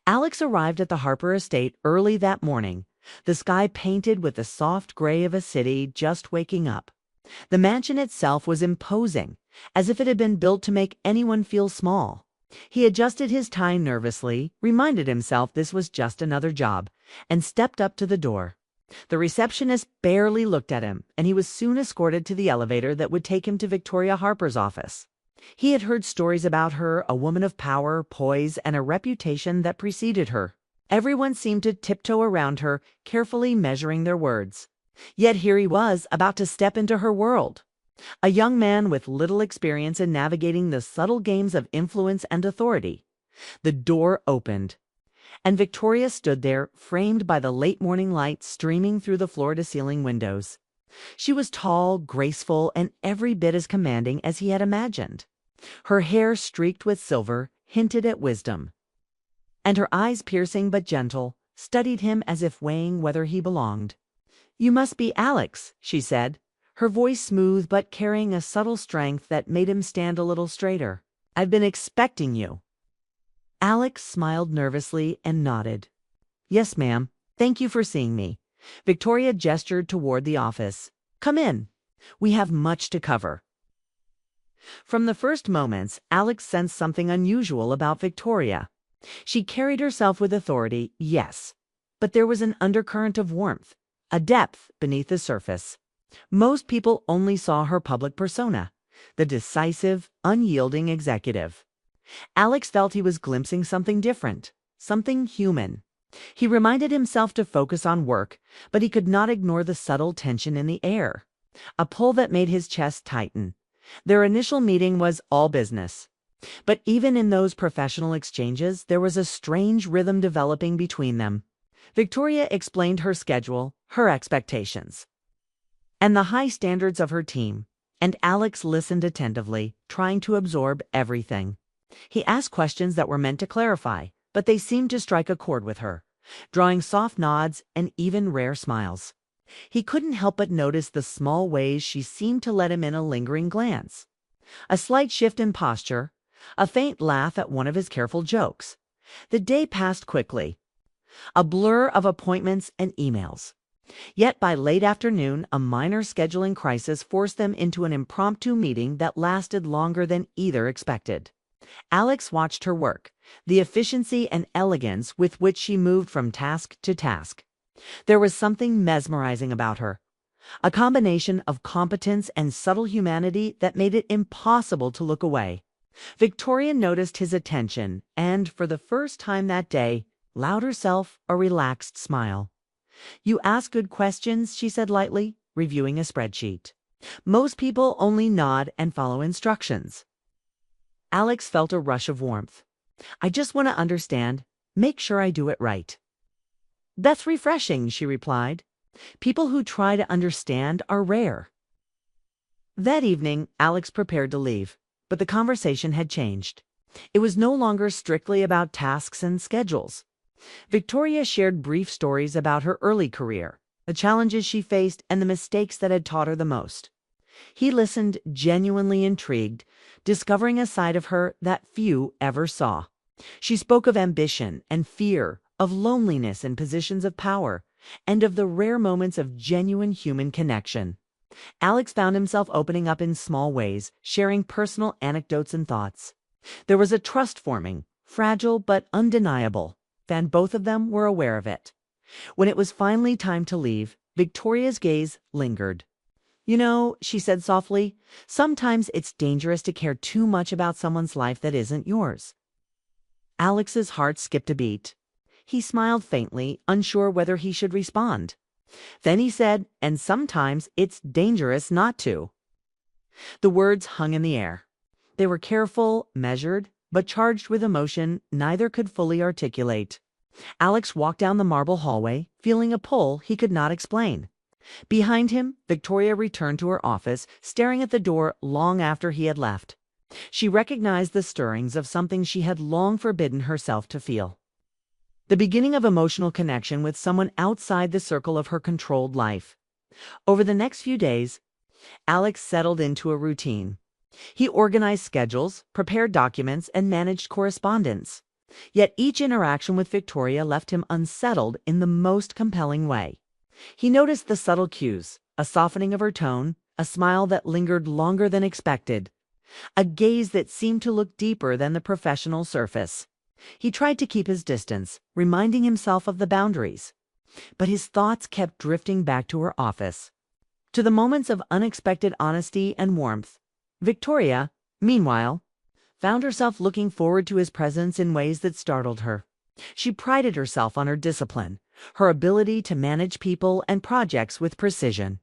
Alex arrived at the Harper estate early that morning, the sky painted with the soft gray of a city just waking up. The mansion itself was imposing, as if it had been built to make anyone feel small. He adjusted his tie nervously, reminded himself this was just another job, and stepped up to the door. The receptionist barely looked at him, and he was soon escorted to the elevator that would take him to Victoria Harper's office. He had heard stories about her, a woman of power, poise, and a reputation that preceded her. Everyone seemed to tiptoe around her, carefully measuring their words. Yet here he was, about to step into her world. A young man with little experience in navigating the subtle games of influence and authority. The door opened, and Victoria stood there, framed by the late morning light streaming through the floor-to-ceiling windows. She was tall, graceful, and every bit as commanding as he had imagined. Her hair, streaked with silver, hinted at wisdom, and her eyes, piercing but gentle, studied him as if weighing whether he belonged. "You must be Alex," she said, her voice smooth but carrying a subtle strength that made him stand a little straighter. "I've been expecting you." Alex smiled nervously and nodded. "Yes, ma'am. Thank you for seeing me." Victoria gestured toward the office. "Come in. We have much to cover." From the first moments, Alex sensed something unusual about Victoria. She carried herself with authority, yes, but there was an undercurrent of warmth, a depth beneath the surface. Most people only saw her public persona, the decisive, unyielding executive. Alex felt he was glimpsing something different, something human. He reminded himself to focus on work, but he could not ignore the subtle tension in the air, a pull that made his chest tighten. Their initial meeting was all business. But even in those professional exchanges, there was a strange rhythm developing between them. Victoria explained her schedule, her expectations, and the high standards of her team, and Alex listened attentively, trying to absorb everything. He asked questions that were meant to clarify, but they seemed to strike a chord with her, drawing soft nods and even rare smiles. He couldn't help but notice the small ways she seemed to let him in a lingering glance. A slight shift in posture, a faint laugh at one of his careful jokes. The day passed quickly, a blur of appointments and emails. Yet by late afternoon, a minor scheduling crisis forced them into an impromptu meeting that lasted longer than either expected. Alex watched her work, the efficiency and elegance with which she moved from task to task. There was something mesmerizing about her, a combination of competence and subtle humanity that made it impossible to look away. Victoria noticed his attention and, for the first time that day, allowed herself a relaxed smile. "You ask good questions," she said lightly, reviewing a spreadsheet. "Most people only nod and follow instructions." Alex felt a rush of warmth. "I just want to understand, make sure I do it right." "That's refreshing," she replied. "People who try to understand are rare." That evening, Alex prepared to leave, but the conversation had changed. It was no longer strictly about tasks and schedules. Victoria shared brief stories about her early career, the challenges she faced, and the mistakes that had taught her the most. He listened, genuinely intrigued, discovering a side of her that few ever saw. She spoke of ambition and fear, of loneliness in positions of power, and of the rare moments of genuine human connection. Alex found himself opening up in small ways, sharing personal anecdotes and thoughts. There was a trust forming, fragile but undeniable, and both of them were aware of it. When it was finally time to leave, Victoria's gaze lingered. "You know," she said softly, "sometimes it's dangerous to care too much about someone's life that isn't yours." Alex's heart skipped a beat. He smiled faintly, unsure whether he should respond. Then he said, "And sometimes it's dangerous not to." The words hung in the air. They were careful, measured, but charged with emotion neither could fully articulate. Alex walked down the marble hallway, feeling a pull he could not explain. Behind him, Victoria returned to her office, staring at the door long after he had left. She recognized the stirrings of something she had long forbidden herself to feel. The beginning of emotional connection with someone outside the circle of her controlled life. Over the next few days, Alex settled into a routine. He organized schedules, prepared documents, and managed correspondence. Yet each interaction with Victoria left him unsettled in the most compelling way. He noticed the subtle cues, a softening of her tone, a smile that lingered longer than expected, a gaze that seemed to look deeper than the professional surface. He tried to keep his distance, reminding himself of the boundaries, but his thoughts kept drifting back to her office, to the moments of unexpected honesty and warmth. Victoria, meanwhile, found herself looking forward to his presence in ways that startled her. She prided herself on her discipline, her ability to manage people and projects with precision.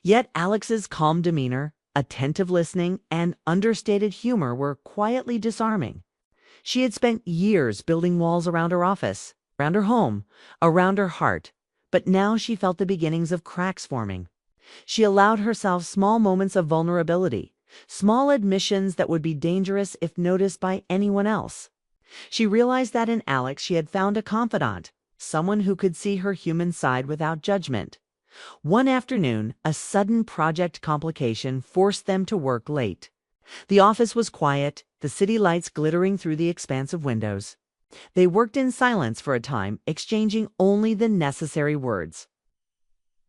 Yet Alex's calm demeanor, attentive listening, and understated humor were quietly disarming. She had spent years building walls around her office, around her home, around her heart, but now she felt the beginnings of cracks forming. She allowed herself small moments of vulnerability, small admissions that would be dangerous if noticed by anyone else. She realized that in Alex she had found a confidant, someone who could see her human side without judgment. One afternoon, a sudden project complication forced them to work late. The office was quiet, the city lights glittering through the expansive windows. They worked in silence for a time, exchanging only the necessary words.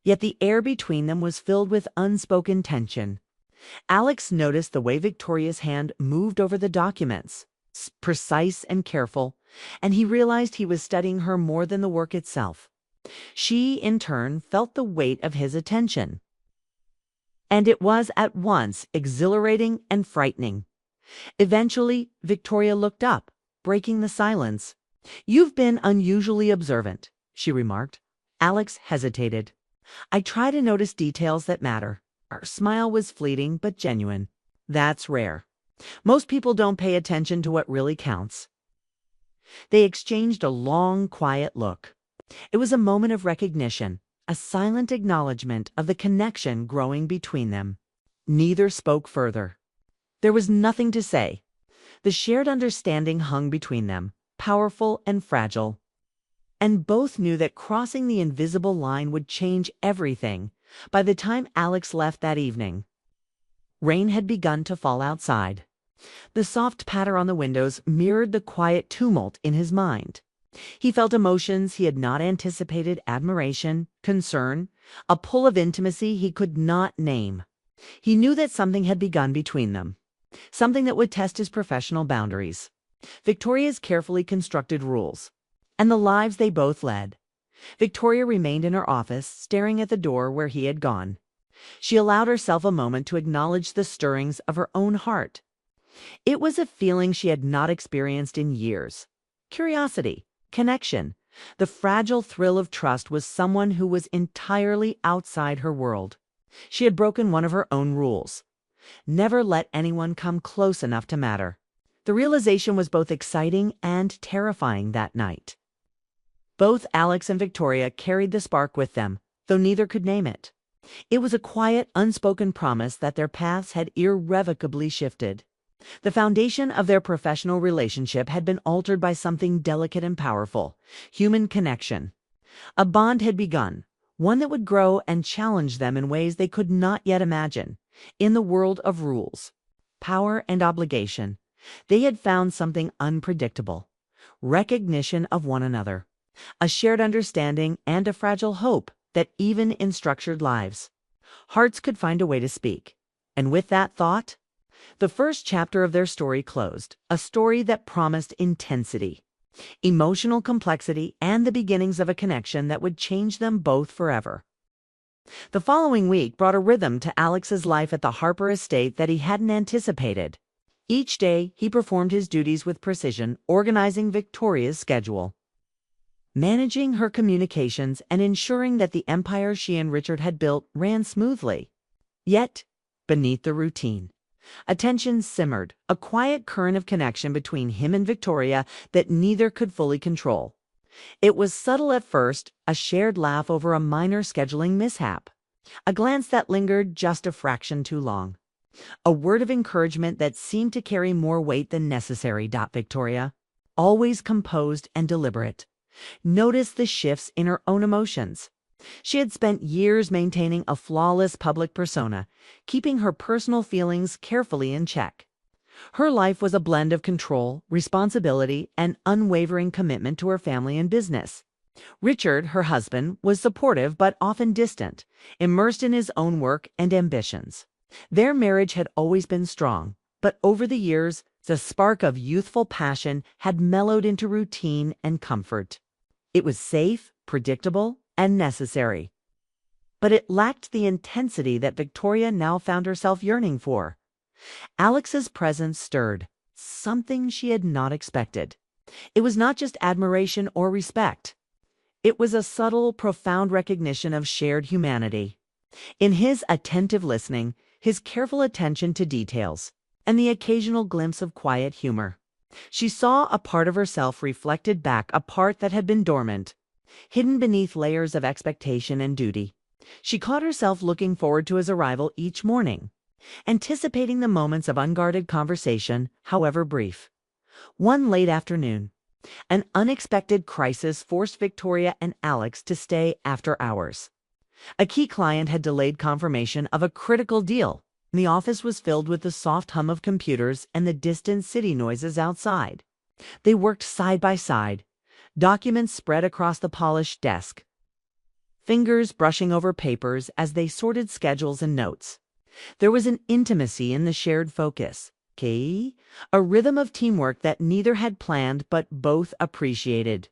Yet the air between them was filled with unspoken tension. Alex noticed the way Victoria's hand moved over the documents, precise and careful, and he realized he was studying her more than the work itself. She, in turn, felt the weight of his attention. And it was at once exhilarating and frightening. Eventually, Victoria looked up, breaking the silence. "You've been unusually observant," she remarked. Alex hesitated. "I try to notice details that matter." Her smile was fleeting but genuine. "That's rare. Most people don't pay attention to what really counts." They exchanged a long, quiet look. It was a moment of recognition, a silent acknowledgement of the connection growing between them. Neither spoke further. There was nothing to say. The shared understanding hung between them, powerful and fragile. And both knew that crossing the invisible line would change everything. By the time Alex left that evening, rain had begun to fall outside. The soft patter on the windows mirrored the quiet tumult in his mind. He felt emotions he had not anticipated: admiration, concern, a pull of intimacy he could not name. He knew that something had begun between them, something that would test his professional boundaries, Victoria's carefully constructed rules, and the lives they both led. Victoria remained in her office, staring at the door where he had gone. She allowed herself a moment to acknowledge the stirrings of her own heart. It was a feeling she had not experienced in years. Curiosity, connection, the fragile thrill of trust with someone who was entirely outside her world. She had broken one of her own rules: never let anyone come close enough to matter. The realization was both exciting and terrifying that night. Both Alex and Victoria carried the spark with them, though neither could name it. It was a quiet, unspoken promise that their paths had irrevocably shifted. The foundation of their professional relationship had been altered by something delicate and powerful: human connection. A bond had begun, one that would grow and challenge them in ways they could not yet imagine. In the world of rules, power, and obligation, they had found something unpredictable: recognition of one another, a shared understanding, and a fragile hope that even in structured lives, hearts could find a way to speak. And with that thought, the first chapter of their story closed, a story that promised intensity, emotional complexity, and the beginnings of a connection that would change them both forever. The following week brought a rhythm to Alex's life at the Harper estate that he hadn't anticipated. Each day, he performed his duties with precision, organizing Victoria's schedule, managing her communications, and ensuring that the empire she and Richard had built ran smoothly. Yet, beneath the routine, a tension simmered, a quiet current of connection between him and Victoria that neither could fully control. It was subtle at first: a shared laugh over a minor scheduling mishap, a glance that lingered just a fraction too long, a word of encouragement that seemed to carry more weight than necessary. Victoria, always composed and deliberate, noticed the shifts in her own emotions. She had spent years maintaining a flawless public persona, keeping her personal feelings carefully in check. Her life was a blend of control, responsibility, and unwavering commitment to her family and business. Richard, her husband, was supportive but often distant, immersed in his own work and ambitions. Their marriage had always been strong, but over the years, the spark of youthful passion had mellowed into routine and comfort. It was safe, predictable, and necessary. But it lacked the intensity that Victoria now found herself yearning for. Alex's presence stirred something she had not expected. It was not just admiration or respect. It was a subtle, profound recognition of shared humanity. In his attentive listening, his careful attention to details, and the occasional glimpse of quiet humor, she saw a part of herself reflected back, a part that had been dormant, hidden beneath layers of expectation and duty. She caught herself looking forward to his arrival each morning, anticipating the moments of unguarded conversation, however brief. One late afternoon, an unexpected crisis forced Victoria and Alex to stay after hours. A key client had delayed confirmation of a critical deal. The office was filled with the soft hum of computers and the distant city noises outside. They worked side by side, documents spread across the polished desk, fingers brushing over papers as they sorted schedules and notes. There was an intimacy in the shared focus, a rhythm of teamwork that neither had planned but both appreciated.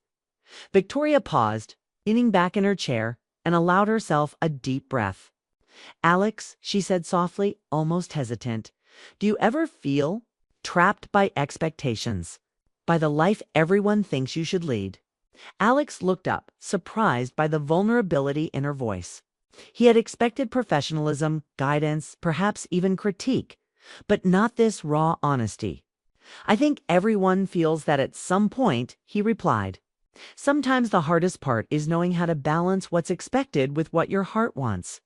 Victoria paused, leaning back in her chair, and allowed herself a deep breath. "Alex," she said softly, almost hesitant, "do you ever feel trapped by expectations, by the life everyone thinks you should lead?" Alex looked up, surprised by the vulnerability in her voice. He had expected professionalism, guidance, perhaps even critique, but not this raw honesty. "I think everyone feels that at some point," he replied. "Sometimes the hardest part is knowing how to balance what's expected with what your heart wants."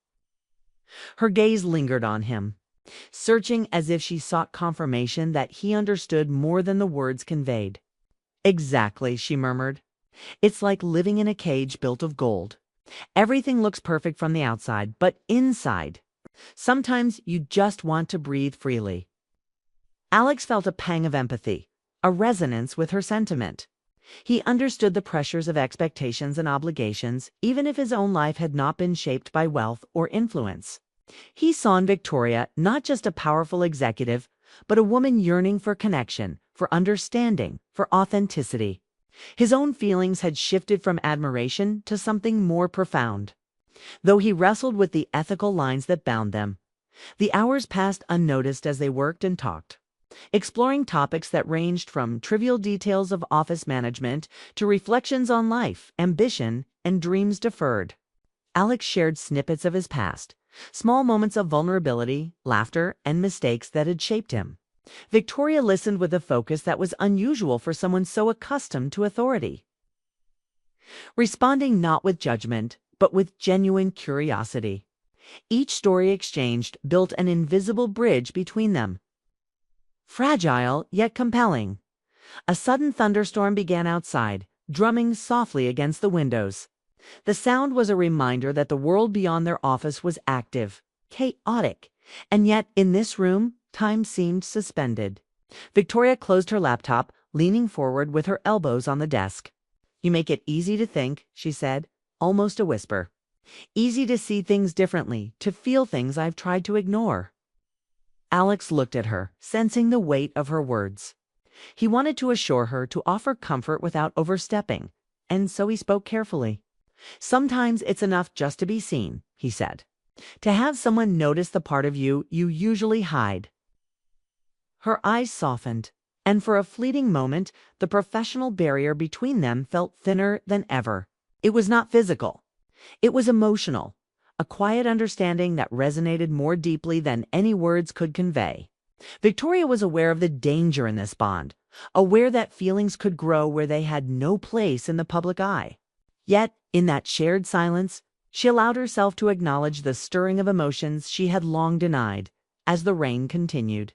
Her gaze lingered on him, searching as if she sought confirmation that he understood more than the words conveyed. "Exactly," she murmured. "It's like living in a cage built of gold. Everything looks perfect from the outside, but inside, sometimes you just want to breathe freely." Alex felt a pang of empathy, a resonance with her sentiment. He understood the pressures of expectations and obligations, even if his own life had not been shaped by wealth or influence. He saw in Victoria not just a powerful executive, but a woman yearning for connection, for understanding, for authenticity. His own feelings had shifted from admiration to something more profound, though he wrestled with the ethical lines that bound them. The hours passed unnoticed as they worked and talked, exploring topics that ranged from trivial details of office management to reflections on life, ambition, and dreams deferred. Alex shared snippets of his past, small moments of vulnerability, laughter, and mistakes that had shaped him. Victoria listened with a focus that was unusual for someone so accustomed to authority, responding not with judgment, but with genuine curiosity. Each story exchanged built an invisible bridge between them, fragile yet compelling. A sudden thunderstorm began outside, drumming softly against the windows. The sound was a reminder that the world beyond their office was active, chaotic, and yet in this room, time seemed suspended. Victoria closed her laptop, leaning forward with her elbows on the desk. "You make it easy to think," she said, almost a whisper. "Easy to see things differently, to feel things I've tried to ignore." Alex looked at her, sensing the weight of her words. He wanted to assure her, to offer comfort without overstepping, and so he spoke carefully. "Sometimes it's enough just to be seen," he said. "To have someone notice the part of you you usually hide." Her eyes softened, and for a fleeting moment, the professional barrier between them felt thinner than ever. It was not physical. It was emotional, a quiet understanding that resonated more deeply than any words could convey. Victoria was aware of the danger in this bond, aware that feelings could grow where they had no place in the public eye. Yet, in that shared silence, she allowed herself to acknowledge the stirring of emotions she had long denied. As the rain continued,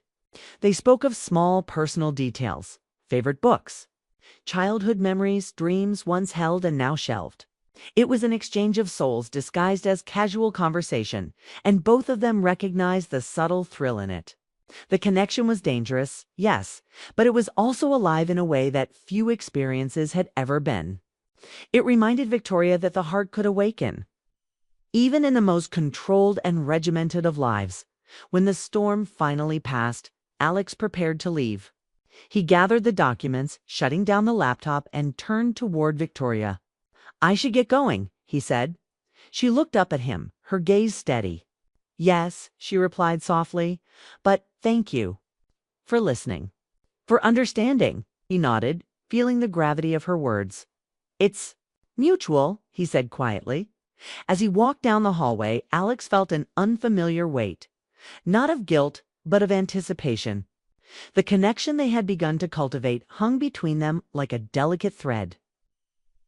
they spoke of small personal details, favorite books, childhood memories, dreams once held and now shelved. It was an exchange of souls disguised as casual conversation, and both of them recognized the subtle thrill in it. The connection was dangerous, yes, but it was also alive in a way that few experiences had ever been. It reminded Victoria that the heart could awaken, even in the most controlled and regimented of lives. When the storm finally passed, Alex prepared to leave. He gathered the documents, shutting down the laptop, and turned toward Victoria. "I should get going," he said. She looked up at him, her gaze steady. "Yes," she replied softly, "but thank you for listening, for understanding." He nodded, feeling the gravity of her words. "It's mutual," he said quietly. As he walked down the hallway, Alex felt an unfamiliar weight, not of guilt, but of anticipation. The connection they had begun to cultivate hung between them like a delicate thread,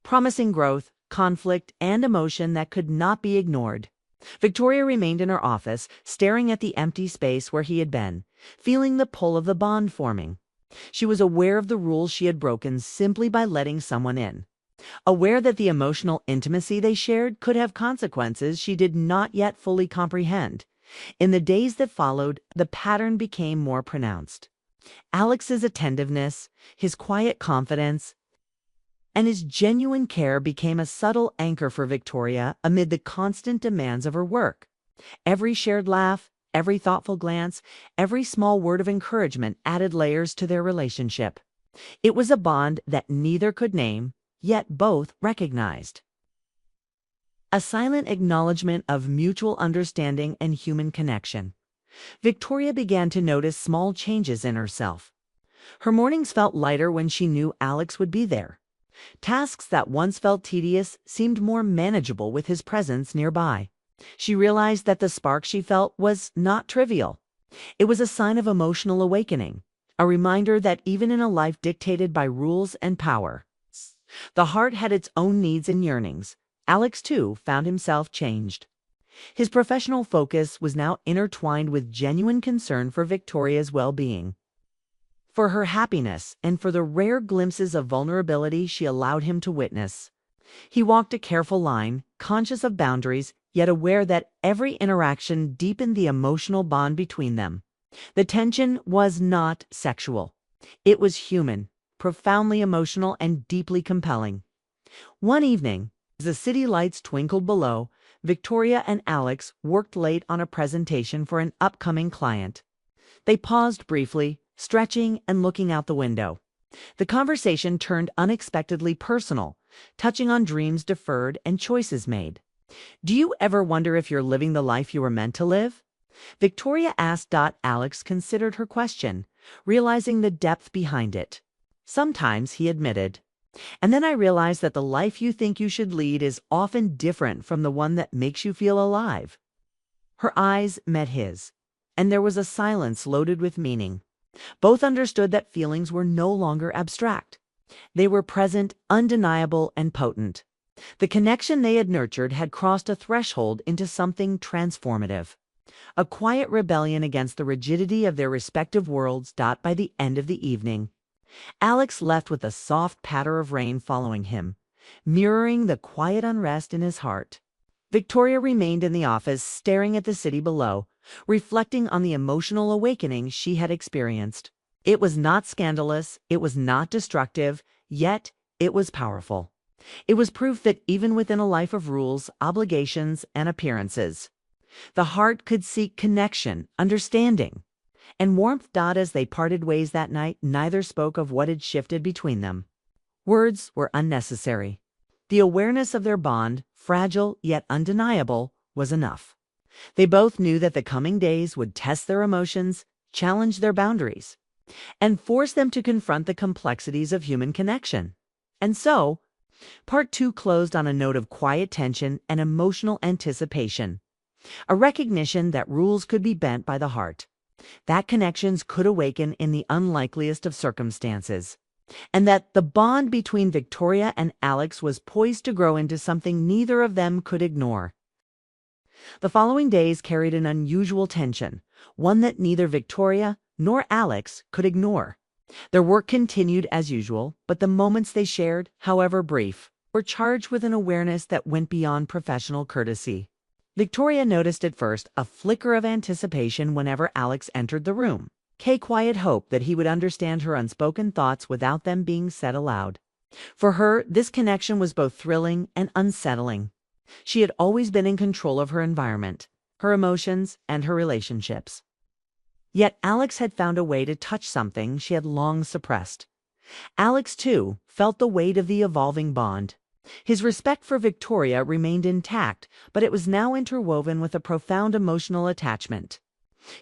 promising growth, conflict, and emotion that could not be ignored. Victoria remained in her office, staring at the empty space where he had been, feeling the pull of the bond forming. She was aware of the rules she had broken simply by letting someone in, aware that the emotional intimacy they shared could have consequences she did not yet fully comprehend. In the days that followed, the pattern became more pronounced. Alex's attentiveness, his quiet confidence, and his genuine care became a subtle anchor for Victoria amid the constant demands of her work. Every shared laugh, every thoughtful glance, every small word of encouragement added layers to their relationship. It was a bond that neither could name, yet both recognized. A silent acknowledgement of mutual understanding and human connection. Victoria began to notice small changes in herself. Her mornings felt lighter when she knew Alex would be there. Tasks that once felt tedious seemed more manageable with his presence nearby. She realized that the spark she felt was not trivial. It was a sign of emotional awakening, a reminder that even in a life dictated by rules and power, the heart had its own needs and yearnings. Alex, too, found himself changed. His professional focus was now intertwined with genuine concern for Victoria's well-being, for her happiness, and for the rare glimpses of vulnerability she allowed him to witness. He walked a careful line, conscious of boundaries, yet aware that every interaction deepened the emotional bond between them. The tension was not sexual. It was human, profoundly emotional, and deeply compelling. One evening, as the city lights twinkled below, Victoria and Alex worked late on a presentation for an upcoming client. They paused briefly, stretching and looking out the window. The conversation turned unexpectedly personal, touching on dreams deferred and choices made. "Do you ever wonder if you're living the life you were meant to live?" Victoria asked. Alex considered her question, realizing the depth behind it. "Sometimes," he admitted. "And then I realized that the life you think you should lead is often different from the one that makes you feel alive." Her eyes met his, and there was a silence loaded with meaning. Both understood that feelings were no longer abstract. They were present, undeniable, and potent. The connection they had nurtured had crossed a threshold into something transformative, a quiet rebellion against the rigidity of their respective worlds. By the end of the evening, Alex left with a soft patter of rain following him, mirroring the quiet unrest in his heart. Victoria remained in the office, staring at the city below, reflecting on the emotional awakening she had experienced. It was not scandalous, it was not destructive, yet it was powerful. It was proof that even within a life of rules, obligations, and appearances, the heart could seek connection, understanding, and warmth. As they parted ways that night, neither spoke of what had shifted between them. Words were unnecessary. The awareness of their bond, fragile yet undeniable, was enough. They both knew that the coming days would test their emotions, challenge their boundaries, and force them to confront the complexities of human connection. And so, Part 2 closed on a note of quiet tension and emotional anticipation, a recognition that rules could be bent by the heart, that connections could awaken in the unlikeliest of circumstances, and that the bond between Victoria and Alex was poised to grow into something neither of them could ignore. The following days carried an unusual tension, one that neither Victoria nor Alex could ignore. Their work continued as usual, but the moments they shared, however brief, were charged with an awareness that went beyond professional courtesy. Victoria noticed at first a flicker of anticipation whenever Alex entered the room. Kay quiet hope that he would understand her unspoken thoughts without them being said aloud. For her, this connection was both thrilling and unsettling. She had always been in control of her environment, her emotions, and her relationships. Yet Alex had found a way to touch something she had long suppressed. Alex, too, felt the weight of the evolving bond. His respect for Victoria remained intact, but it was now interwoven with a profound emotional attachment.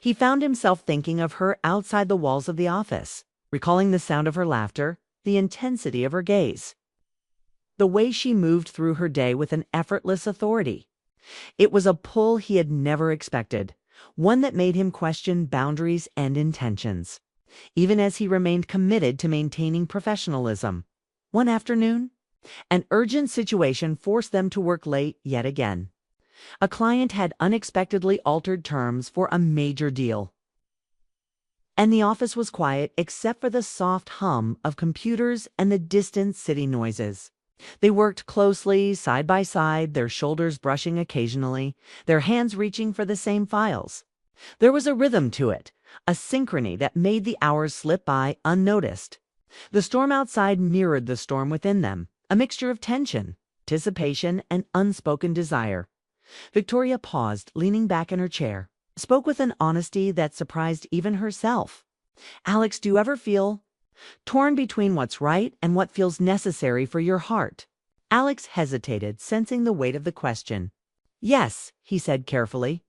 He found himself thinking of her outside the walls of the office, recalling the sound of her laughter, the intensity of her gaze, the way she moved through her day with an effortless authority. It was a pull he had never expected, one that made him question boundaries and intentions, even as he remained committed to maintaining professionalism. One afternoon, an urgent situation forced them to work late yet again. A client had unexpectedly altered terms for a major deal, and the office was quiet except for the soft hum of computers and the distant city noises. They worked closely, side by side, their shoulders brushing occasionally, their hands reaching for the same files. There was a rhythm to it, a synchrony that made the hours slip by unnoticed. The storm outside mirrored the storm within them, a mixture of tension, anticipation, and unspoken desire. Victoria paused, leaning back in her chair, spoke with an honesty that surprised even herself. "Alex, do you ever feel torn between what's right and what feels necessary for your heart?" Alex hesitated, sensing the weight of the question. "Yes," he said carefully.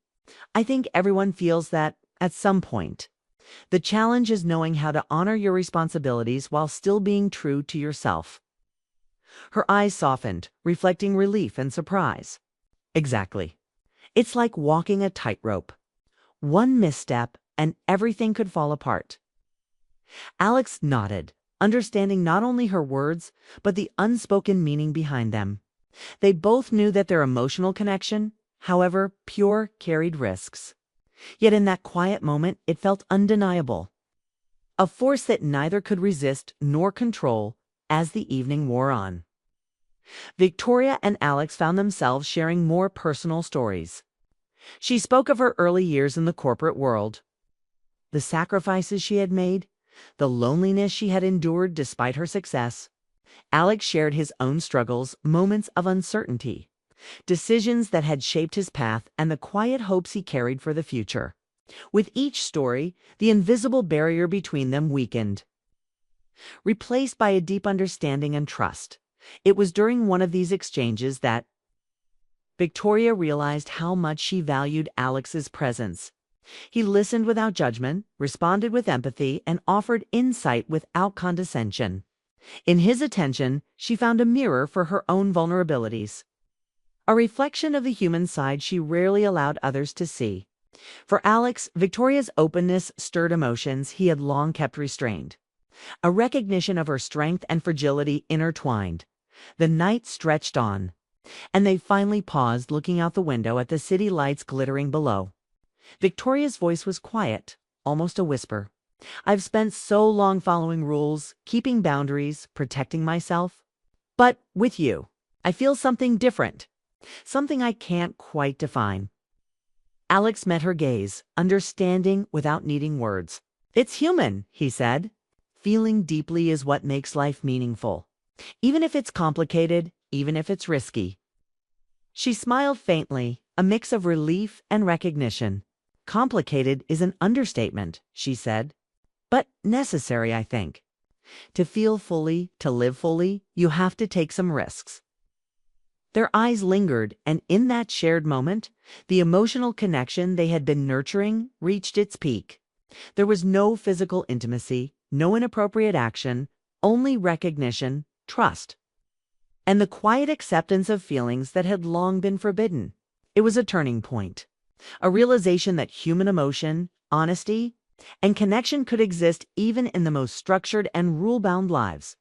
"I think everyone feels that at some point. The challenge is knowing how to honor your responsibilities while still being true to yourself." Her eyes softened, reflecting relief and surprise. "Exactly. It's like walking a tightrope. One misstep and everything could fall apart." Alex nodded, understanding not only her words, but the unspoken meaning behind them. They both knew that their emotional connection, however pure, carried risks. Yet in that quiet moment, it felt undeniable. A force that neither could resist nor control as the evening wore on. Victoria and Alex found themselves sharing more personal stories. She spoke of her early years in the corporate world, the sacrifices she had made, the loneliness she had endured despite her success. Alex shared his own struggles, moments of uncertainty, decisions that had shaped his path, and the quiet hopes he carried for the future. With each story, the invisible barrier between them weakened, replaced by a deep understanding and trust. It was during one of these exchanges that Victoria realized how much she valued Alex's presence. He listened without judgment, responded with empathy, and offered insight without condescension. In his attention, she found a mirror for her own vulnerabilities, a reflection of the human side she rarely allowed others to see. For Alex, Victoria's openness stirred emotions he had long kept restrained, a recognition of her strength and fragility intertwined. The night stretched on, and they finally paused, looking out the window at the city lights glittering below. Victoria's voice was quiet, almost a whisper. "I've spent so long following rules, keeping boundaries, protecting myself. But with you, I feel something different, something I can't quite define." Alex met her gaze, understanding without needing words. "It's human," he said. "Feeling deeply is what makes life meaningful, even if it's complicated, even if it's risky." She smiled faintly, a mix of relief and recognition. "Complicated is an understatement," she said. "But necessary, I think. To feel fully, to live fully, you have to take some risks." Their eyes lingered, and in that shared moment, the emotional connection they had been nurturing reached its peak. There was no physical intimacy, no inappropriate action, only recognition, trust, and the quiet acceptance of feelings that had long been forbidden. It was a turning point, a realization that human emotion, honesty, and connection could exist even in the most structured and rule-bound lives.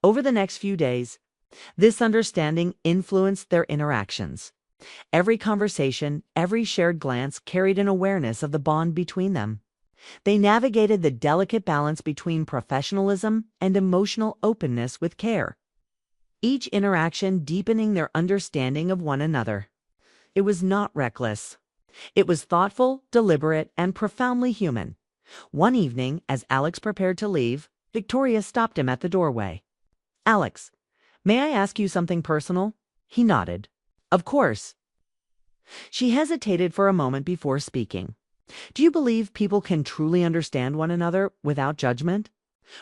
Over the next few days, this understanding influenced their interactions. Every conversation, every shared glance carried an awareness of the bond between them. They navigated the delicate balance between professionalism and emotional openness with care, each interaction deepening their understanding of one another. It was not reckless. It was thoughtful, deliberate, and profoundly human. One evening, as Alex prepared to leave, Victoria stopped him at the doorway. "Alex, may I ask you something personal?" He nodded. "Of course." She hesitated for a moment before speaking. "Do you believe people can truly understand one another without judgment?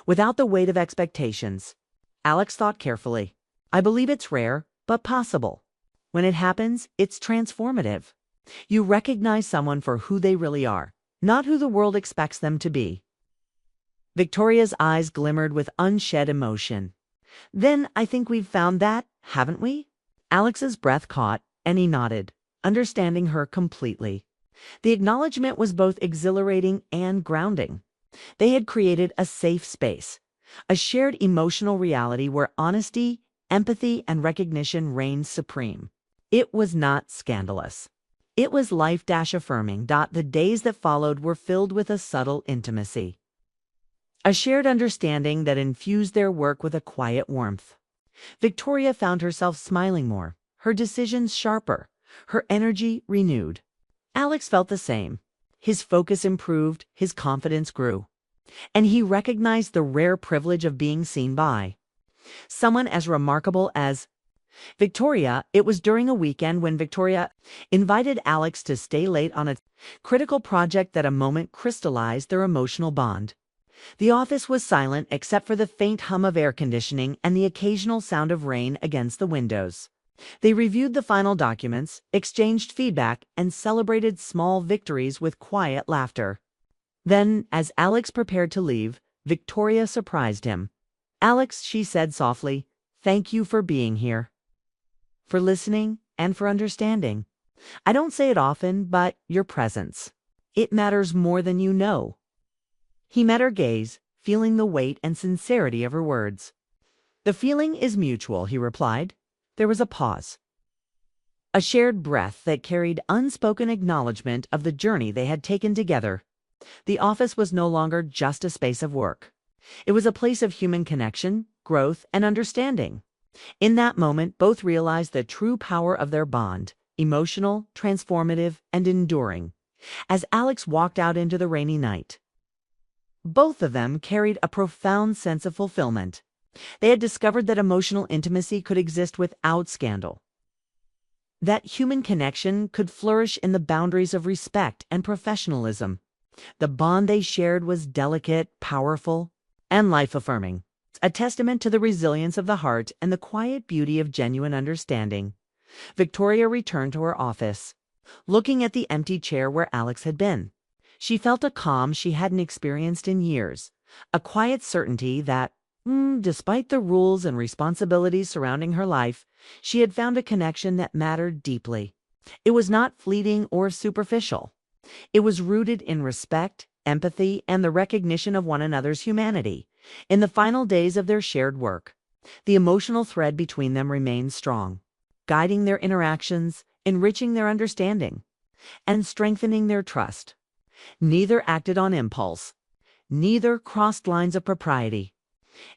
Without the weight of expectations?" Alex thought carefully. "I believe it's rare, but possible. When it happens, it's transformative. You recognize someone for who they really are, not who the world expects them to be." Victoria's eyes glimmered with unshed emotion. "Then I think we've found that, haven't we?" Alex's breath caught, and he nodded, understanding her completely. The acknowledgement was both exhilarating and grounding. They had created a safe space, a shared emotional reality where honesty, empathy, and recognition reigned supreme. It was not scandalous. It was life-affirming. The days that followed were filled with a subtle intimacy, a shared understanding that infused their work with a quiet warmth. Victoria found herself smiling more, her decisions sharper, her energy renewed. Alex felt the same. His focus improved, his confidence grew, and he recognized the rare privilege of being seen by someone as remarkable as Victoria. It was during a weekend when Victoria invited Alex to stay late on a critical project that a moment crystallized their emotional bond. The office was silent except for the faint hum of air conditioning and the occasional sound of rain against the windows. They reviewed the final documents, exchanged feedback, and celebrated small victories with quiet laughter. Then, as Alex prepared to leave, Victoria surprised him. "Alex," she said softly, "thank you for being here, for listening, and for understanding. I don't say it often, but your presence, it matters more than you know." He met her gaze, feeling the weight and sincerity of her words. "The feeling is mutual," he replied. There was a pause, a shared breath that carried unspoken acknowledgement of the journey they had taken together. The office was no longer just a space of work. It was a place of human connection, growth, and understanding. In that moment, both realized the true power of their bond, emotional, transformative, and enduring. As Alex walked out into the rainy night, both of them carried a profound sense of fulfillment. They had discovered that emotional intimacy could exist without scandal, that human connection could flourish in the boundaries of respect and professionalism. The bond they shared was delicate, powerful, and life-affirming, a testament to the resilience of the heart and the quiet beauty of genuine understanding. Victoria returned to her office, looking at the empty chair where Alex had been. She felt a calm she hadn't experienced in years, a quiet certainty that, despite the rules and responsibilities surrounding her life, she had found a connection that mattered deeply. It was not fleeting or superficial. It was rooted in respect, empathy, and the recognition of one another's humanity. In the final days of their shared work, the emotional thread between them remained strong, guiding their interactions, enriching their understanding, and strengthening their trust. Neither acted on impulse. Neither crossed lines of propriety.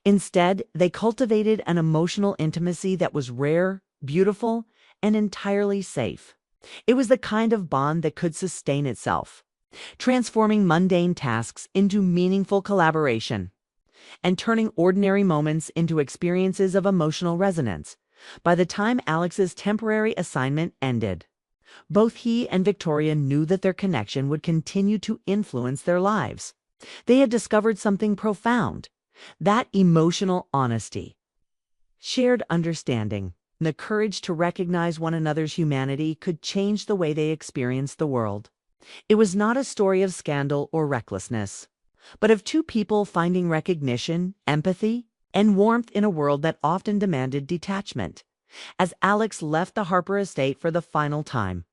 Instead, they cultivated an emotional intimacy that was rare, beautiful, and entirely safe. It was the kind of bond that could sustain itself, transforming mundane tasks into meaningful collaboration, and turning ordinary moments into experiences of emotional resonance. By the time Alex's temporary assignment ended, both he and Victoria knew that their connection would continue to influence their lives. They had discovered something profound, that emotional honesty, shared understanding, and the courage to recognize one another's humanity could change the way they experienced the world. It was not a story of scandal or recklessness, but of two people finding recognition, empathy, and warmth in a world that often demanded detachment. As Alex left the Harper estate for the final time,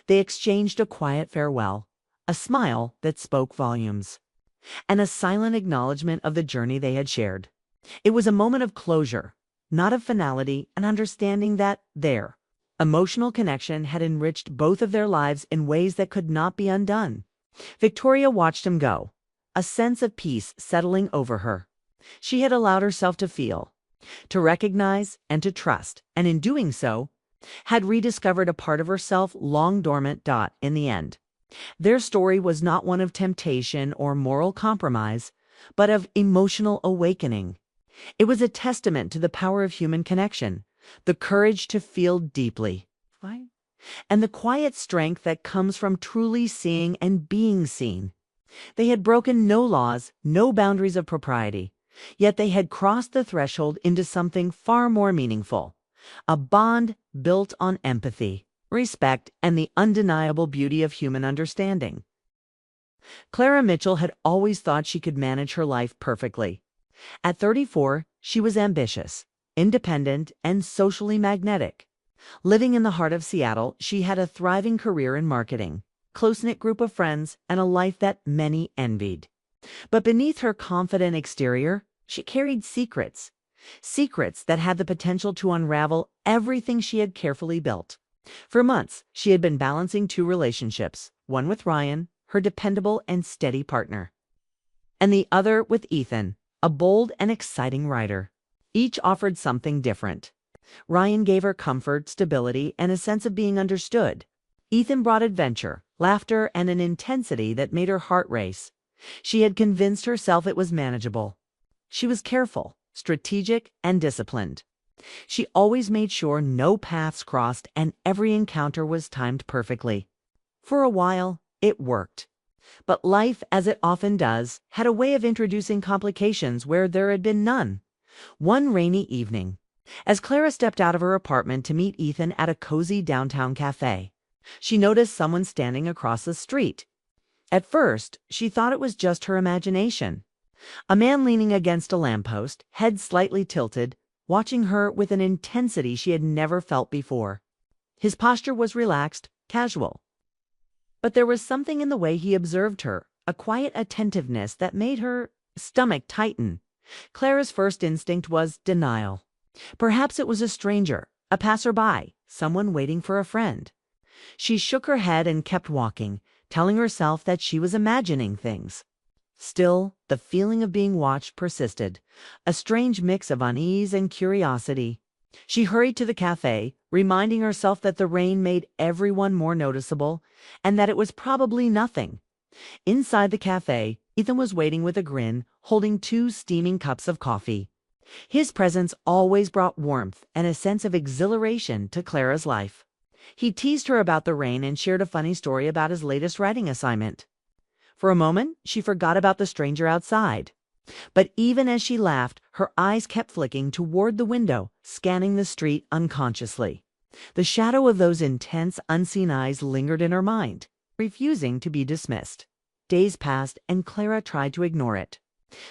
they exchanged a quiet farewell, a smile that spoke volumes, and a silent acknowledgement of the journey they had shared. It was a moment of closure, not of finality, and understanding that their emotional connection had enriched both of their lives in ways that could not be undone. Victoria watched him go, a sense of peace settling over her. She had allowed herself to feel, to recognize, and to trust, and in doing so, had rediscovered a part of herself long dormant. In the end, their story was not one of temptation or moral compromise, but of emotional awakening. It was a testament to the power of human connection, the courage to feel deeply, and the quiet strength that comes from truly seeing and being seen. They had broken no laws, no boundaries of propriety, yet they had crossed the threshold into something far more meaningful, a bond built on empathy, respect, and the undeniable beauty of human understanding. Clara Mitchell had always thought she could manage her life perfectly. At 34, she was ambitious, independent, and socially magnetic. Living in the heart of Seattle, she had a thriving career in marketing, close-knit group of friends, and a life that many envied. But beneath her confident exterior, she carried secrets. Secrets that had the potential to unravel everything she had carefully built. For months, she had been balancing two relationships, one with Ryan, her dependable and steady partner, and the other with Ethan, a bold and exciting writer. Each offered something different. Ryan gave her comfort, stability, and a sense of being understood. Ethan brought adventure, laughter, and an intensity that made her heart race. She had convinced herself it was manageable. She was careful, strategic, and disciplined. She always made sure no paths crossed and every encounter was timed perfectly. For a while, it worked. But life, as it often does, had a way of introducing complications where there had been none. One rainy evening, as Clara stepped out of her apartment to meet Ethan at a cozy downtown cafe, she noticed someone standing across the street. At first, she thought it was just her imagination. A man leaning against a lamppost, head slightly tilted, watching her with an intensity she had never felt before. His posture was relaxed, casual. But there was something in the way he observed her, a quiet attentiveness that made her stomach tighten. Clara's first instinct was denial. Perhaps it was a stranger, a passerby, someone waiting for a friend. She shook her head and kept walking, telling herself that she was imagining things. Still, the feeling of being watched persisted, a strange mix of unease and curiosity. She hurried to the cafe, reminding herself that the rain made everyone more noticeable and that it was probably nothing. Inside the cafe, Ethan was waiting with a grin, holding two steaming cups of coffee. His presence always brought warmth and a sense of exhilaration to Clara's life. He teased her about the rain and shared a funny story about his latest writing assignment. For a moment, she forgot about the stranger outside. But even as she laughed, her eyes kept flicking toward the window, scanning the street unconsciously. The shadow of those intense, unseen eyes lingered in her mind, refusing to be dismissed. Days passed, and Clara tried to ignore it.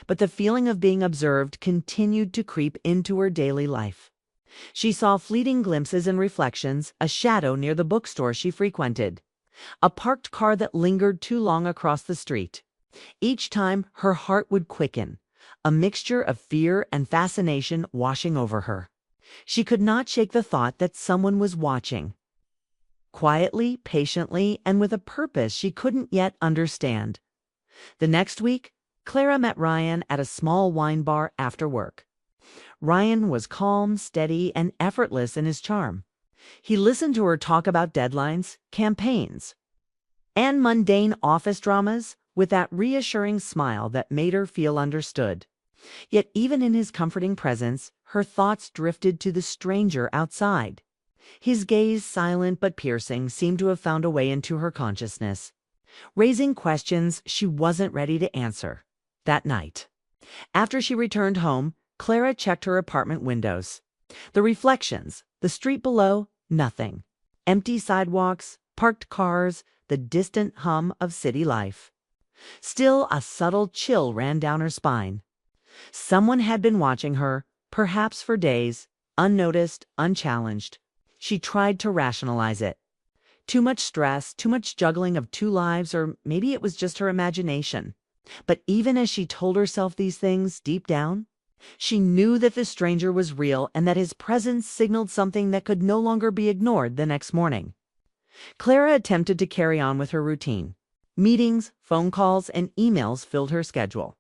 But the feeling of being observed continued to creep into her daily life. She saw fleeting glimpses and reflections, a shadow near the bookstore she frequented, a parked car that lingered too long across the street. Each time, her heart would quicken, a mixture of fear and fascination washing over her. She could not shake the thought that someone was watching. Quietly, patiently, and with a purpose she couldn't yet understand. The next week, Clara met Ryan at a small wine bar after work. Ryan was calm, steady, and effortless in his charm. He listened to her talk about deadlines, campaigns, and mundane office dramas with that reassuring smile that made her feel understood. Yet even in his comforting presence, her thoughts drifted to the stranger outside. His gaze, silent but piercing, seemed to have found a way into her consciousness, raising questions she wasn't ready to answer. That night, after she returned home, Clara checked her apartment windows. The reflections, the street below, nothing. Empty sidewalks, parked cars, the distant hum of city life. Still, a subtle chill ran down her spine. Someone had been watching her, perhaps for days, unnoticed, unchallenged. She tried to rationalize it. Too much stress, too much juggling of two lives, or maybe it was just her imagination. But even as she told herself these things deep down, she knew that the stranger was real and that his presence signaled something that could no longer be ignored the next morning. Clara attempted to carry on with her routine. Meetings, phone calls, and emails filled her schedule.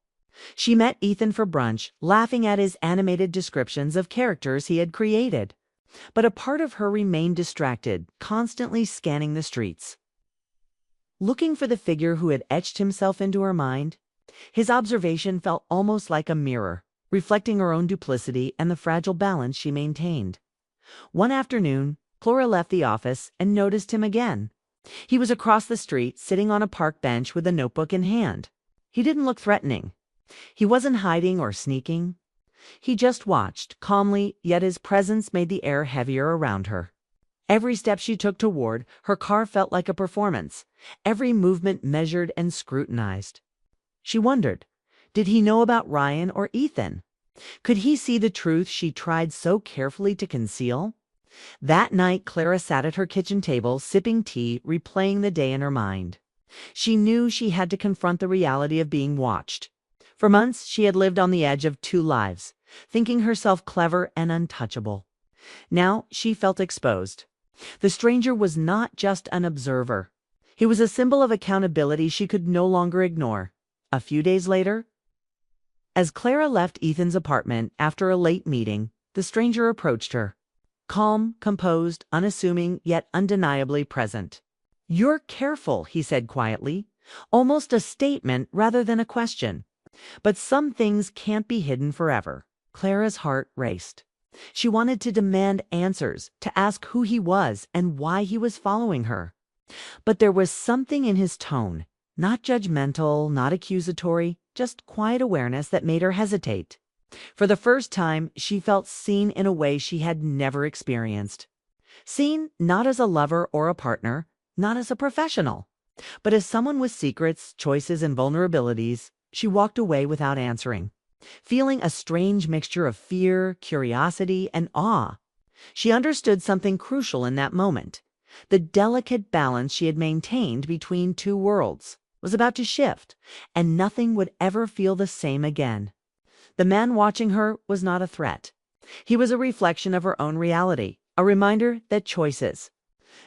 She met Ethan for brunch, laughing at his animated descriptions of characters he had created. but a part of her remained distracted, constantly scanning the streets. Looking for the figure who had etched himself into her mind, his observation felt almost like a mirror, reflecting her own duplicity and the fragile balance she maintained. One afternoon, Clara left the office and noticed him again. He was across the street, sitting on a park bench with a notebook in hand. He didn't look threatening. He wasn't hiding or sneaking. He just watched, calmly, yet his presence made the air heavier around her. Every step she took toward her car felt like a performance, every movement measured and scrutinized. She wondered, did he know about Ryan or Ethan? Could he see the truth she tried so carefully to conceal? That night, Clara sat at her kitchen table, sipping tea, replaying the day in her mind. She knew she had to confront the reality of being watched. For months, she had lived on the edge of two lives, thinking herself clever and untouchable. Now she felt exposed. The stranger was not just an observer. He was a symbol of accountability she could no longer ignore. A few days later, as Clara left Ethan's apartment after a late meeting, the stranger approached her. Calm, composed, unassuming, yet undeniably present. "You're careful," he said quietly, almost a statement rather than a question. But some things can't be hidden forever. Clara's heart raced. She wanted to demand answers, to ask who he was and why he was following her. But there was something in his tone, not judgmental, not accusatory, just quiet awareness that made her hesitate. For the first time, she felt seen in a way she had never experienced. Seen not as a lover or a partner, not as a professional, but as someone with secrets, choices, and vulnerabilities. She walked away without answering, feeling a strange mixture of fear, curiosity, and awe. She understood something crucial in that moment. The delicate balance she had maintained between two worlds was about to shift, and nothing would ever feel the same again. The man watching her was not a threat. He was a reflection of her own reality, a reminder that choices,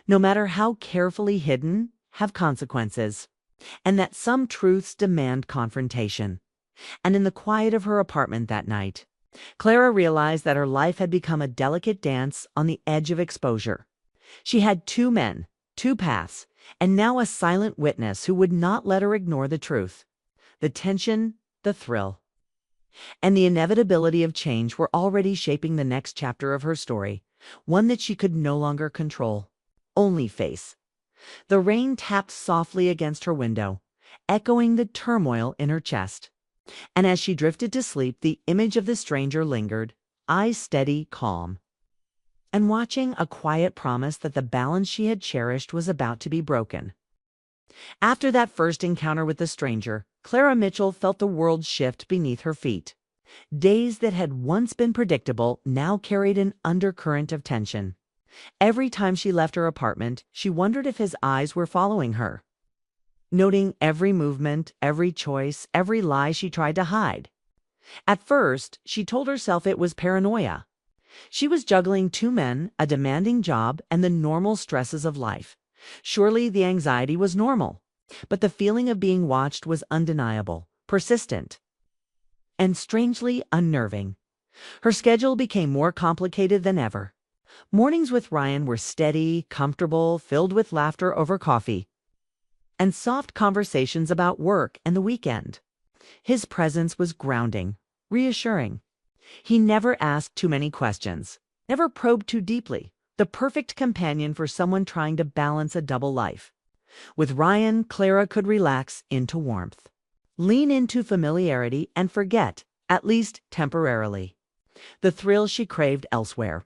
no matter how carefully hidden, have consequences, and that some truths demand confrontation. And in the quiet of her apartment that night, Clara realized that her life had become a delicate dance on the edge of exposure. She had two men, two paths, and now a silent witness who would not let her ignore the truth. The tension, the thrill, and the inevitability of change were already shaping the next chapter of her story, one that she could no longer control, only face. The rain tapped softly against her window, echoing the turmoil in her chest. And as she drifted to sleep, the image of the stranger lingered, eyes steady, calm, and watching a quiet promise that the balance she had cherished was about to be broken. After that first encounter with the stranger, Clara Mitchell felt the world shift beneath her feet. Days that had once been predictable now carried an undercurrent of tension. Every time she left her apartment, she wondered if his eyes were following her, noting every movement, every choice, every lie she tried to hide. At first, she told herself it was paranoia. She was juggling two men, a demanding job, and the normal stresses of life. Surely the anxiety was normal, but the feeling of being watched was undeniable, persistent, and strangely unnerving. Her schedule became more complicated than ever. Mornings with Ryan were steady, comfortable, filled with laughter over coffee, and soft conversations about work and the weekend. His presence was grounding, reassuring. He never asked too many questions, never probed too deeply, the perfect companion for someone trying to balance a double life. With Ryan, Clara could relax into warmth, lean into familiarity, and forget, at least temporarily, the thrill she craved elsewhere.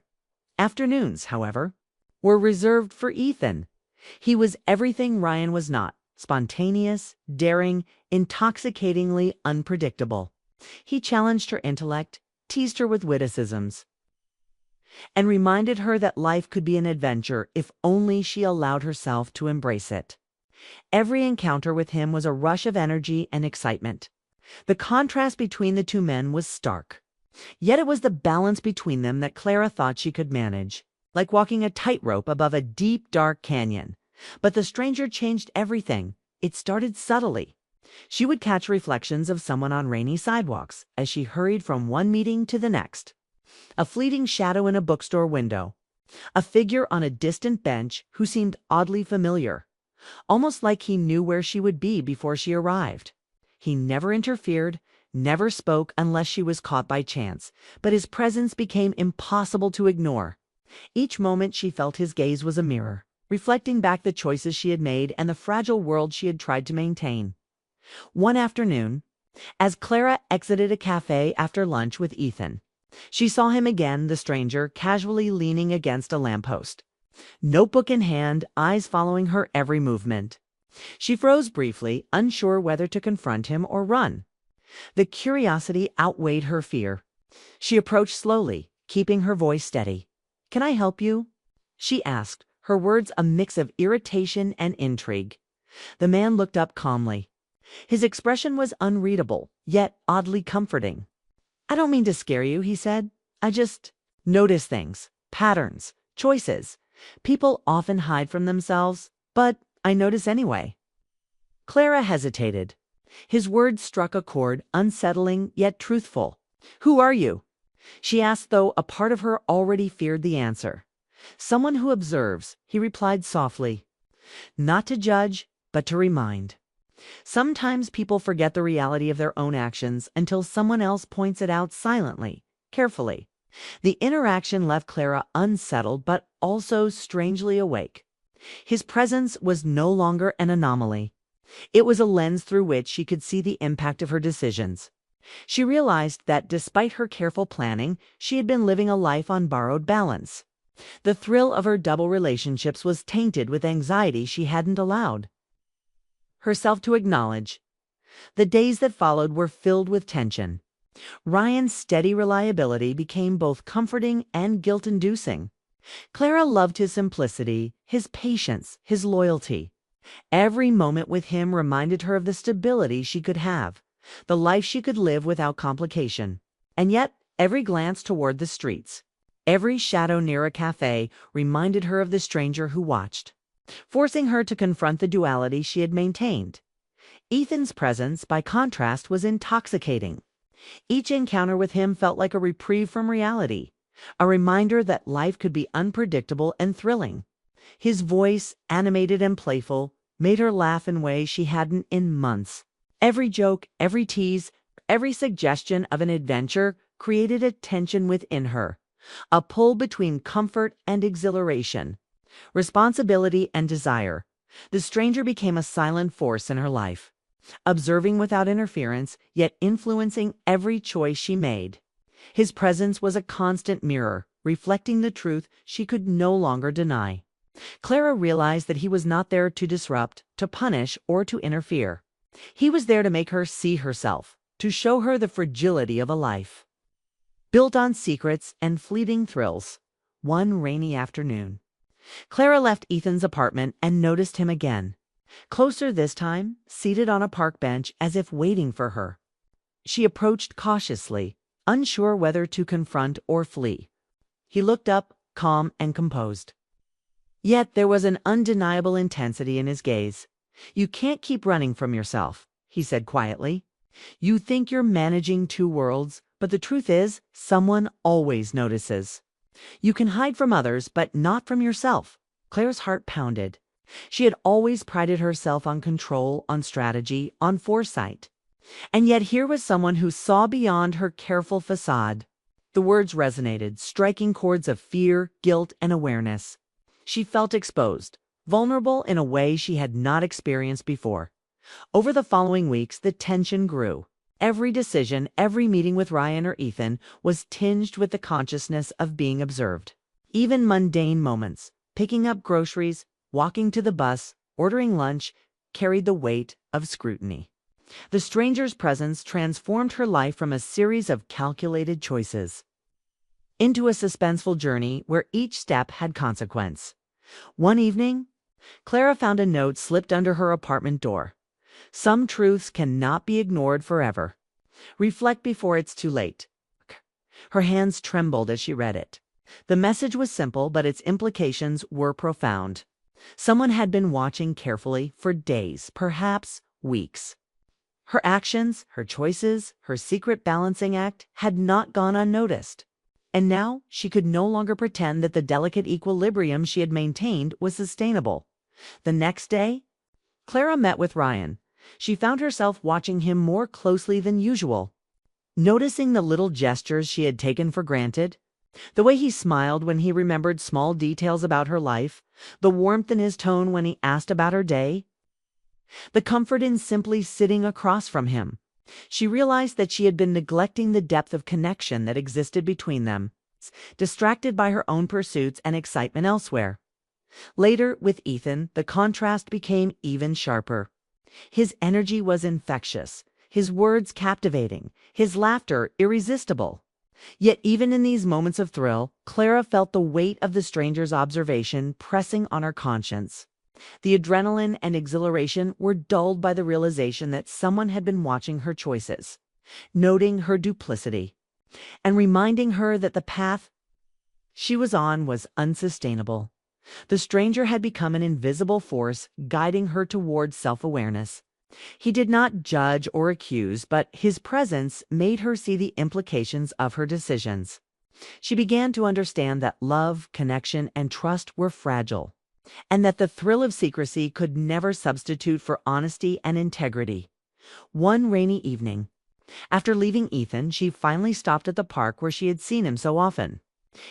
Afternoons, however, were reserved for Ethan. He was everything Ryan was not: spontaneous, daring, intoxicatingly unpredictable. He challenged her intellect, teased her with witticisms, and reminded her that life could be an adventure if only she allowed herself to embrace it. Every encounter with him was a rush of energy and excitement. The contrast between the two men was stark. Yet it was the balance between them that Clara thought she could manage, like walking a tightrope above a deep, dark canyon. But the stranger changed everything. It started subtly. She would catch reflections of someone on rainy sidewalks as she hurried from one meeting to the next, a fleeting shadow in a bookstore window, a figure on a distant bench who seemed oddly familiar, almost like he knew where she would be before she arrived. He never interfered, never spoke unless she was caught by chance, but his presence became impossible to ignore. Each moment she felt his gaze was a mirror, reflecting back the choices she had made and the fragile world she had tried to maintain. One afternoon, as Clara exited a cafe after lunch with Ethan, she saw him again, the stranger, casually leaning against a lamppost, notebook in hand, eyes following her every movement. She froze briefly, unsure whether to confront him or run. The curiosity outweighed her fear. She approached slowly, keeping her voice steady. "Can I help you?" she asked, her words a mix of irritation and intrigue. The man looked up calmly. His expression was unreadable, yet oddly comforting. "I don't mean to scare you," he said. "I just notice things, patterns, choices. People often hide from themselves, but I notice anyway." Clara hesitated. His words struck a chord, unsettling yet truthful. "Who are you?" she asked, though a part of her already feared the answer. "Someone who observes," he replied softly. "Not to judge, but to remind. Sometimes people forget the reality of their own actions until someone else points it out silently, carefully." The interaction left Clara unsettled but also strangely awake. His presence was no longer an anomaly. It was a lens through which she could see the impact of her decisions. She realized that despite her careful planning, she had been living a life on borrowed balance. The thrill of her double relationships was tainted with anxiety she hadn't allowed herself to acknowledge. The days that followed were filled with tension. Ryan's steady reliability became both comforting and guilt-inducing. Clara loved his simplicity, his patience, his loyalty. Every moment with him reminded her of the stability she could have, the life she could live without complication. And yet, every glance toward the streets, every shadow near a cafe reminded her of the stranger who watched, forcing her to confront the duality she had maintained. Ethan's presence, by contrast, was intoxicating. Each encounter with him felt like a reprieve from reality, a reminder that life could be unpredictable and thrilling. His voice, animated and playful, made her laugh in ways she hadn't in months. Every joke, every tease, every suggestion of an adventure created a tension within her, a pull between comfort and exhilaration, responsibility and desire. The stranger became a silent force in her life, observing without interference, yet influencing every choice she made. His presence was a constant mirror, reflecting the truth she could no longer deny. Clara realized that he was not there to disrupt, to punish, or to interfere. He was there to make her see herself, to show her the fragility of a life built on secrets and fleeting thrills. One rainy afternoon, Clara left Ethan's apartment and noticed him again. Closer this time, seated on a park bench as if waiting for her. She approached cautiously, unsure whether to confront or flee. He looked up, calm and composed. Yet there was an undeniable intensity in his gaze. "You can't keep running from yourself," he said quietly. "You think you're managing two worlds, but the truth is, someone always notices. You can hide from others, but not from yourself." Claire's heart pounded. She had always prided herself on control, on strategy, on foresight. And yet here was someone who saw beyond her careful facade. The words resonated, striking chords of fear, guilt, and awareness. She felt exposed, vulnerable in a way she had not experienced before. Over the following weeks, the tension grew. Every decision, every meeting with Ryan or Ethan was tinged with the consciousness of being observed. Even mundane moments, picking up groceries, walking to the bus, ordering lunch, carried the weight of scrutiny. The stranger's presence transformed her life from a series of calculated choices into a suspenseful journey where each step had consequence. One evening, Clara found a note slipped under her apartment door. "Some truths cannot be ignored forever. Reflect before it's too late." Her hands trembled as she read it. The message was simple, but its implications were profound. Someone had been watching carefully for days, perhaps weeks. Her actions, her choices, her secret balancing act had not gone unnoticed. And now she could no longer pretend that the delicate equilibrium she had maintained was sustainable. The next day, Clara met with Ryan. She found herself watching him more closely than usual, noticing the little gestures she had taken for granted, the way he smiled when he remembered small details about her life, the warmth in his tone when he asked about her day, the comfort in simply sitting across from him. She realized that she had been neglecting the depth of connection that existed between them, distracted by her own pursuits and excitement elsewhere. Later, with Ethan, the contrast became even sharper. His energy was infectious, his words captivating, his laughter irresistible. Yet even in these moments of thrill, Clara felt the weight of the stranger's observation pressing on her conscience. The adrenaline and exhilaration were dulled by the realization that someone had been watching her choices, noting her duplicity, and reminding her that the path she was on was unsustainable. The stranger had become an invisible force guiding her towards self-awareness. He did not judge or accuse, but his presence made her see the implications of her decisions. She began to understand that love, connection, and trust were fragile, and that the thrill of secrecy could never substitute for honesty and integrity. One rainy evening, after leaving Ethan, she finally stopped at the park where she had seen him so often.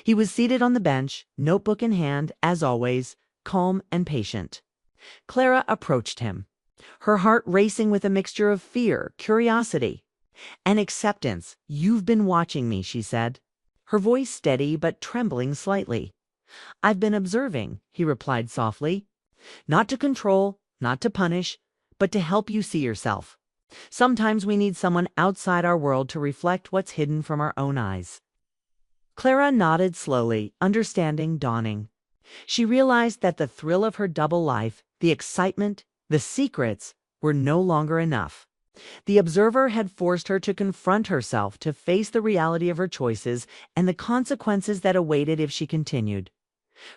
He was seated on the bench, notebook in hand, as always, calm and patient. Clara approached him, her heart racing with a mixture of fear, curiosity, and acceptance. "You've been watching me," she said, her voice steady but trembling slightly. "I've been observing," he replied softly. "Not to control, not to punish, but to help you see yourself. Sometimes we need someone outside our world to reflect what's hidden from our own eyes." Clara nodded slowly, understanding dawning. She realized that the thrill of her double life, the excitement, the secrets, were no longer enough. The observer had forced her to confront herself, to face the reality of her choices and the consequences that awaited if she continued.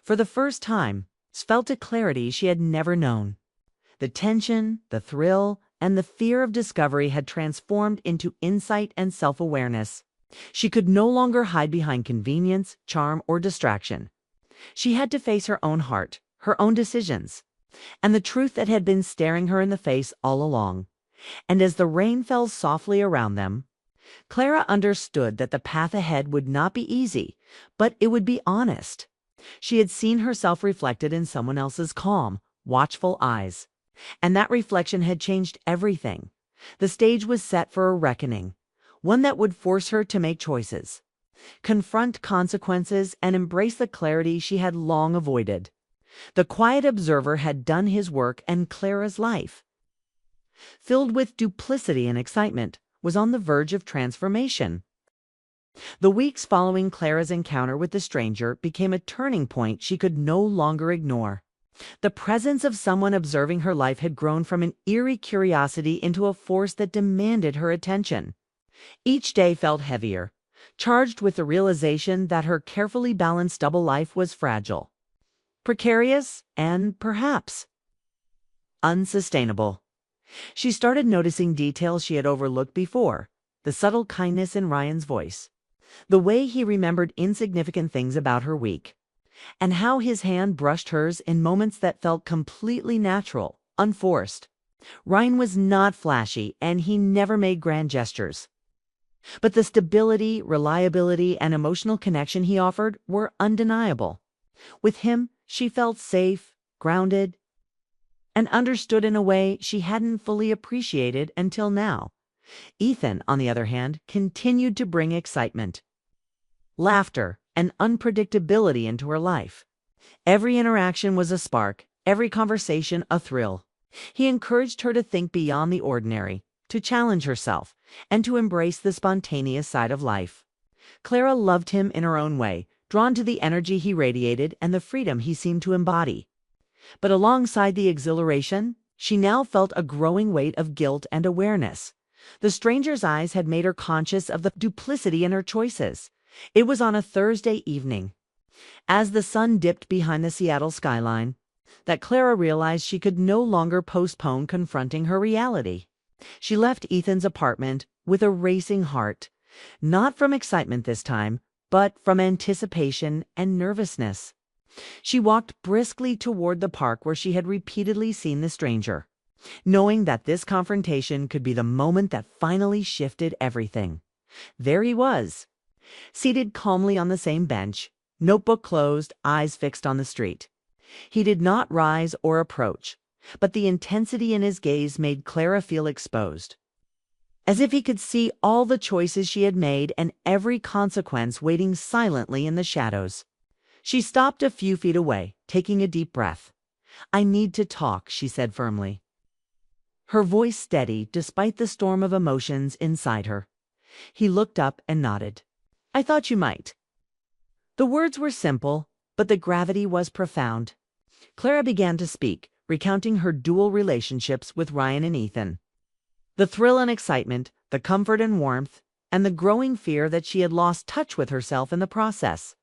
For the first time, she felt a clarity she had never known. The tension, the thrill, and the fear of discovery had transformed into insight and self-awareness. She could no longer hide behind convenience, charm, or distraction. She had to face her own heart, her own decisions, and the truth that had been staring her in the face all along. And as the rain fell softly around them, Clara understood that the path ahead would not be easy, but it would be honest. She had seen herself reflected in someone else's calm, watchful eyes, and that reflection had changed everything. The stage was set for a reckoning, one that would force her to make choices, confront consequences, and embrace the clarity she had long avoided. The quiet observer had done his work, and Clara's life, filled with duplicity and excitement, was on the verge of transformation. The weeks following Clara's encounter with the stranger became a turning point she could no longer ignore. The presence of someone observing her life had grown from an eerie curiosity into a force that demanded her attention. Each day felt heavier, charged with the realization that her carefully balanced double life was fragile, precarious, and perhaps unsustainable. She started noticing details she had overlooked before: the subtle kindness in Ryan's voice, the way he remembered insignificant things about her week, and how his hand brushed hers in moments that felt completely natural, unforced. Ryan was not flashy, and he never made grand gestures. But the stability, reliability, and emotional connection he offered were undeniable. With him, she felt safe, grounded, and understood in a way she hadn't fully appreciated until now. Ethan, on the other hand, continued to bring excitement, laughter, and unpredictability into her life. Every interaction was a spark, every conversation a thrill. He encouraged her to think beyond the ordinary, to challenge herself, and to embrace the spontaneous side of life. Clara loved him in her own way, drawn to the energy he radiated and the freedom he seemed to embody. But alongside the exhilaration, she now felt a growing weight of guilt and awareness. The stranger's eyes had made her conscious of the duplicity in her choices. It was on a Thursday evening, as the sun dipped behind the Seattle skyline, that Clara realized she could no longer postpone confronting her reality. She left Ethan's apartment with a racing heart, not from excitement this time, but from anticipation and nervousness. She walked briskly toward the park where she had repeatedly seen the stranger, knowing that this confrontation could be the moment that finally shifted everything. There he was, seated calmly on the same bench, notebook closed, eyes fixed on the street. He did not rise or approach, but the intensity in his gaze made Clara feel exposed, as if he could see all the choices she had made and every consequence waiting silently in the shadows. She stopped a few feet away, taking a deep breath. "I need to talk," she said firmly, her voice steady despite the storm of emotions inside her. He looked up and nodded. "I thought you might." The words were simple, but the gravity was profound. Clara began to speak, recounting her dual relationships with Ryan and Ethan. The thrill and excitement, the comfort and warmth, and the growing fear that she had lost touch with herself in the process.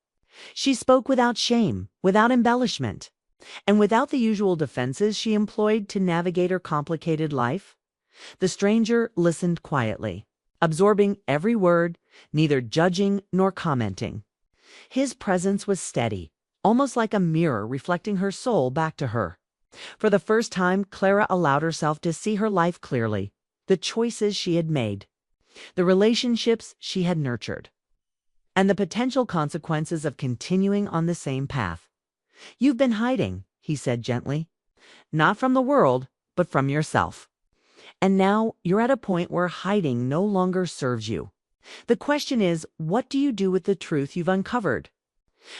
She spoke without shame, without embellishment, and without the usual defenses she employed to navigate her complicated life. The stranger listened quietly, absorbing every word, neither judging nor commenting. His presence was steady, almost like a mirror reflecting her soul back to her. For the first time, Clara allowed herself to see her life clearly, the choices she had made, the relationships she had nurtured, and the potential consequences of continuing on the same path. "You've been hiding," he said gently, "not from the world, but from yourself. And now you're at a point where hiding no longer serves you. The question is, what do you do with the truth you've uncovered?"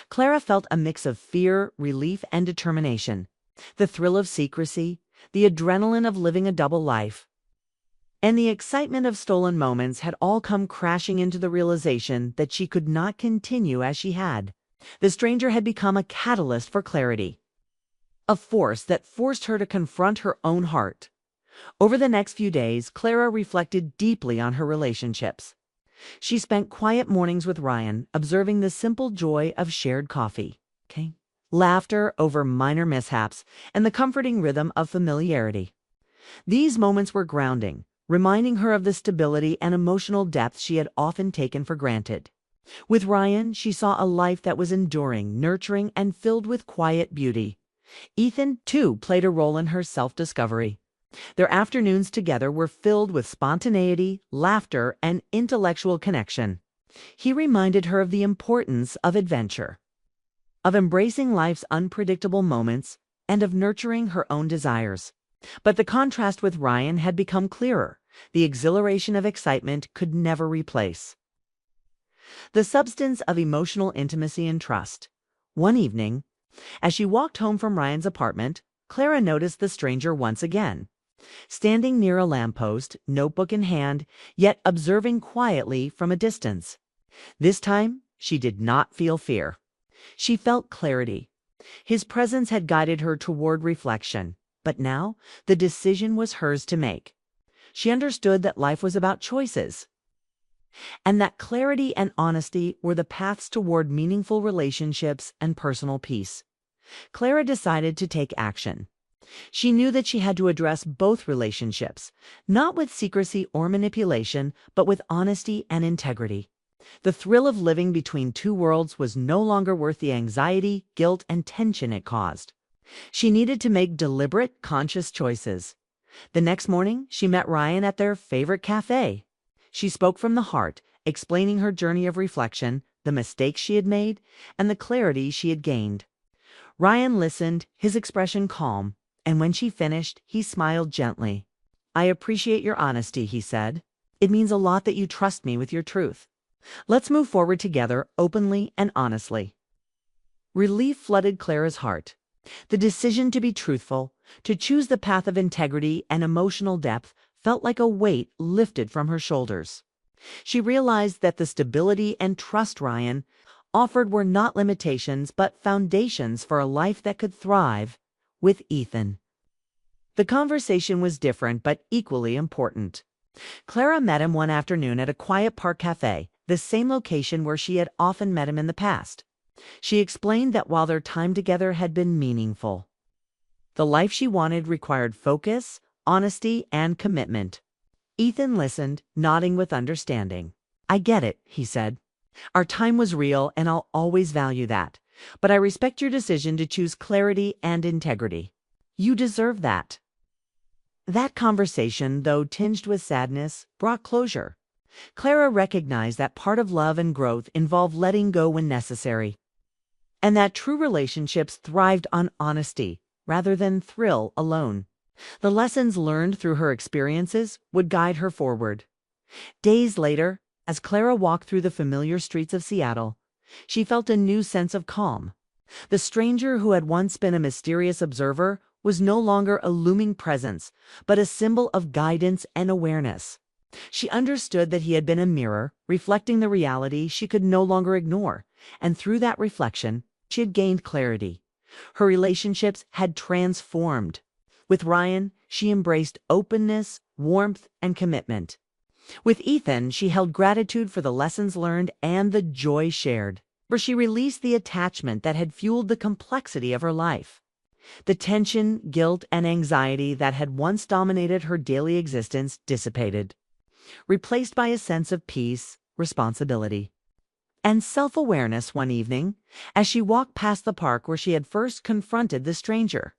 Clara felt a mix of fear, relief, and determination. The thrill of secrecy, the adrenaline of living a double life, and the excitement of stolen moments had all come crashing into the realization that she could not continue as she had. The stranger had become a catalyst for clarity, a force that forced her to confront her own heart. Over the next few days, Clara reflected deeply on her relationships. She spent quiet mornings with Ryan, observing the simple joy of shared coffee, laughter over minor mishaps, and the comforting rhythm of familiarity. These moments were grounding, reminding her of the stability and emotional depth she had often taken for granted. With Ryan, she saw a life that was enduring, nurturing, and filled with quiet beauty. Ethan, too, played a role in her self-discovery. Their afternoons together were filled with spontaneity, laughter, and intellectual connection. He reminded her of the importance of adventure, of embracing life's unpredictable moments, and of nurturing her own desires. But the contrast with Ryan had become clearer. The exhilaration of excitement could never replace the substance of emotional intimacy and trust. One evening, as she walked home from Ryan's apartment, Clara noticed the stranger once again, standing near a lamppost, notebook in hand, yet observing quietly from a distance. This time, she did not feel fear. She felt clarity. His presence had guided her toward reflection, but now the decision was hers to make. She understood that life was about choices, and that clarity and honesty were the paths toward meaningful relationships and personal peace. Clara decided to take action. She knew that she had to address both relationships, not with secrecy or manipulation, but with honesty and integrity. The thrill of living between two worlds was no longer worth the anxiety, guilt, and tension it caused. She needed to make deliberate, conscious choices. The next morning, she met Ryan at their favorite cafe. She spoke from the heart, explaining her journey of reflection, the mistakes she had made, and the clarity she had gained. Ryan listened, his expression calm, and when she finished, he smiled gently. "I appreciate your honesty," he said. "It means a lot that you trust me with your truth. Let's move forward together, openly and honestly." Relief flooded Clara's heart. The decision to be truthful, to choose the path of integrity and emotional depth, felt like a weight lifted from her shoulders. She realized that the stability and trust Ryan offered were not limitations but foundations for a life that could thrive with Ethan. The conversation was different but equally important. Clara met him one afternoon at a quiet park cafe, the same location where she had often met him in the past. She explained that while their time together had been meaningful, the life she wanted required focus, honesty, and commitment. Ethan listened, nodding with understanding. "I get it," he said. Our time was real, and I'll always value that. But I respect your decision to choose clarity and integrity. You deserve that. That conversation, though tinged with sadness, brought closure. Clara recognized that part of love and growth involved letting go when necessary, and that true relationships thrived on honesty rather than thrill alone. The lessons learned through her experiences would guide her forward. Days later, as Clara walked through the familiar streets of Seattle, she felt a new sense of calm. The stranger who had once been a mysterious observer was no longer a looming presence, but a symbol of guidance and awareness. She understood that he had been a mirror, reflecting the reality she could no longer ignore, and through that reflection, she had gained clarity. Her relationships had transformed. With Ryan, she embraced openness, warmth, and commitment. With Ethan, she held gratitude for the lessons learned and the joy shared, for she released the attachment that had fueled the complexity of her life. The tension, guilt, and anxiety that had once dominated her daily existence dissipated, replaced by a sense of peace, responsibility, and self-awareness. One evening, as she walked past the park where she had first confronted the stranger,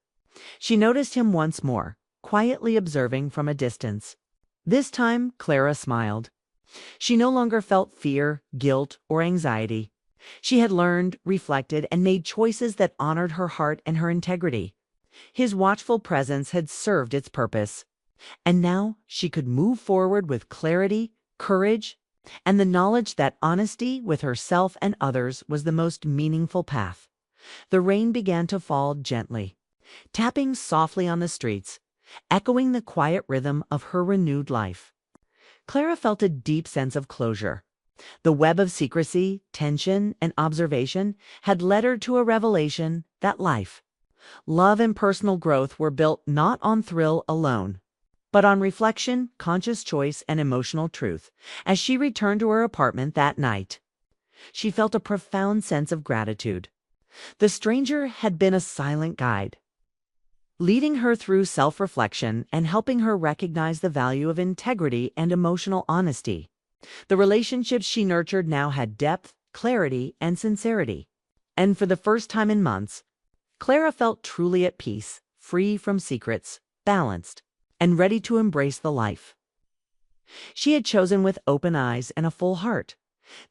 she noticed him once more, quietly observing from a distance. This time, Clara smiled. She no longer felt fear, guilt, or anxiety. She had learned, reflected, and made choices that honored her heart and her integrity. His watchful presence had served its purpose, and now she could move forward with clarity, courage, and the knowledge that honesty with herself and others was the most meaningful path. The rain began to fall gently, tapping softly on the streets, echoing the quiet rhythm of her renewed life. Clara felt a deep sense of closure. The web of secrecy, tension, and observation had led her to a revelation that life, love, and personal growth were built not on thrill alone, but on reflection, conscious choice, and emotional truth. As she returned to her apartment that night, she felt a profound sense of gratitude. The stranger had been a silent guide, leading her through self-reflection and helping her recognize the value of integrity and emotional honesty. The relationships she nurtured now had depth, clarity, and sincerity. And for the first time in months, Clara felt truly at peace, free from secrets, balanced, and ready to embrace the life she had chosen with open eyes and a full heart.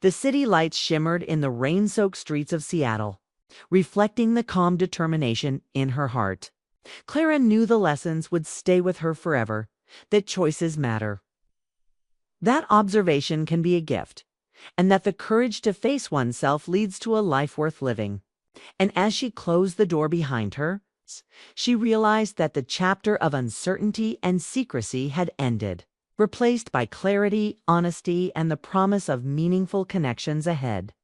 The city lights shimmered in the rain-soaked streets of Seattle, reflecting the calm determination in her heart. Clara knew the lessons would stay with her forever, that choices matter, that observation can be a gift, and that the courage to face oneself leads to a life worth living. And as she closed the door behind her, she realized that the chapter of uncertainty and secrecy had ended, replaced by clarity, honesty, and the promise of meaningful connections ahead.